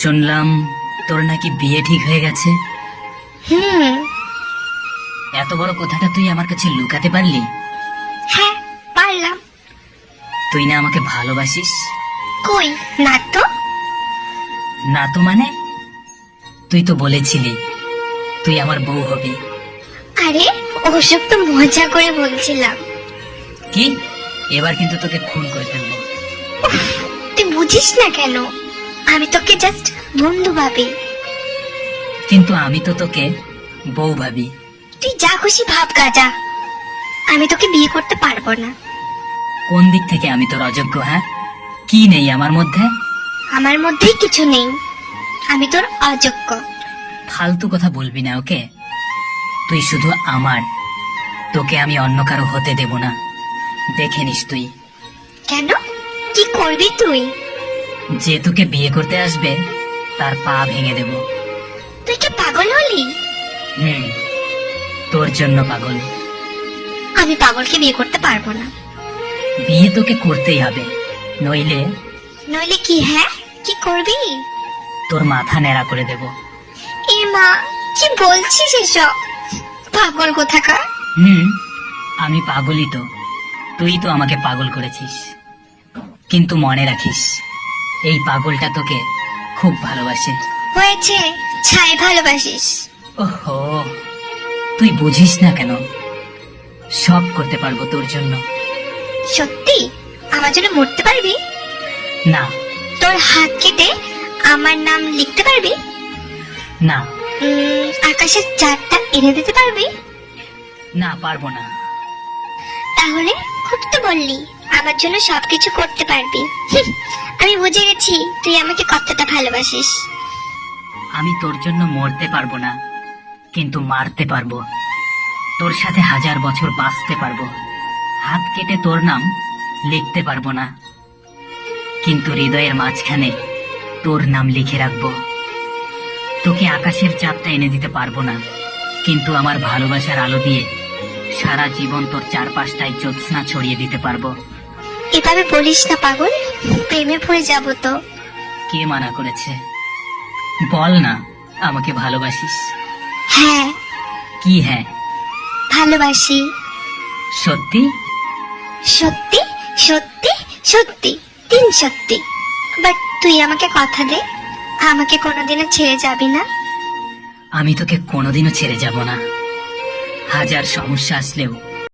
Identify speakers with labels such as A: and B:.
A: শুনলাম তোর নাকি বিয়ে ঠিক হয়ে গেছে।
B: হুম।
A: এত বড় কথাটা তুই আমার কাছে লুকাতে পারলি?
B: হ্যাঁ, পারলাম।
A: তুই না আমাকে ভালোবাসিস?
B: কই না তো।
A: না তো মানে? তুই তো বলেছিলি তুই আমার বউ হবি।
B: আরে ওসব তো মজা করে বলছিলাম।
A: কি? এবার কিন্তু তোকে খুন করে ফেলবো।
B: তুই বুঝিস না কেন? আমি তোকে জাস্ট বন্ধু ভাবি।
A: কিন্তু আমি তো তোকে বউ ভাবি।
B: তুই যা খুশি ভাব গাজা, আমি তোকে বিয়ে করতে পারবো না।
A: কোন দিক থেকে আমি তোর অযোগ্য? হ্যাঁ, কি নেই আমার মধ্যে?
B: আমার মধ্যেই কিছু নেই, আমি তোর অযোগ্য।
A: ফালতু কথা বলবি না, ওকে? তুই শুধু আমার, তোকে আমি অন্য কারো হতে দেব না। দেখে নিস তুই।
B: কেন? কি করবি তুই?
A: যে তোকে বিয়ে করতে আসবে তার পা ভেঙে দেব।
B: তুই কি পাগল হলি?
A: হুম, তোর জন্য পাগল।
B: আমি পাগলকে বিয়ে করতে পারবো না।
A: বিয়ে তোকে করতেই হবে, নইলে
B: নইলে কি? হ্যাঁ, কি করবি?
A: তোর মাথা ন্যাড়া করে দেব।
B: এ মা, কি বলছিস এসব? পাগল কোথাকার।
A: হুম, আমি পাগলই তো। তুই তো আমাকে পাগল করেছিস। কিন্তু মনে রাখিস, এই পাগলটা তোকে খুব ভালোবাসে।
B: হয়েছে, ছাই ভালোবাসিস।
A: ওহো, তুই বুঝিস না কেন? সব করতে পারবো তোর জন্য।
B: সত্যি আমার জন্য মরতে পারবি?
A: না।
B: তোর হাত কেটে আমার নাম লিখতে পারবি?
A: না।
B: আকাশের চাঁদটা এনে দিতে পারবি?
A: না, পারবো না।
B: তাহলে খুব তো বললি আমার জন্য সবকিছু করতে পারবি। আমি বুঝে গেছি তুই আমাকে কতটা ভালোবাসিস।
A: আমি তোর জন্য মরতে পারবো না, কিন্তু মারতে পারবো। তোর সাথে 1000 বছর বাঁচতে পারবো। হাত কেটে তোর নাম লিখতে পারবো না, কিন্তু হৃদয়ের মাঝখানে তোর নাম লিখে রাখবো। তোকে আকাশের চাঁদটা এনে দিতে পারবো না, কিন্তু আমার ভালোবাসার আলো দিয়ে সারা জীবন তোর চারপাশটায় জ্যোৎস্না ছড়িয়ে দিতে পারবো।
B: এভাবে বলিস না পাগল, প্রেমে পড়ে যাব তো।
A: কে মানা করেছে? বল না, আমাকে ভালোবাসিস?
B: হ্যাঁ,
A: কি হ্যাঁ?
B: ভালোবাসি।
A: সত্যি?
B: সত্যি সত্যি সত্যি, 3 সত্যি। বাট তুই আমাকে কথা দে, আমাকে কোনোদিনও ছেড়ে যাবি না।
A: আমি তোকে কোনোদিনও ছেড়ে যাব না। 1000 সমস্যা আসলেও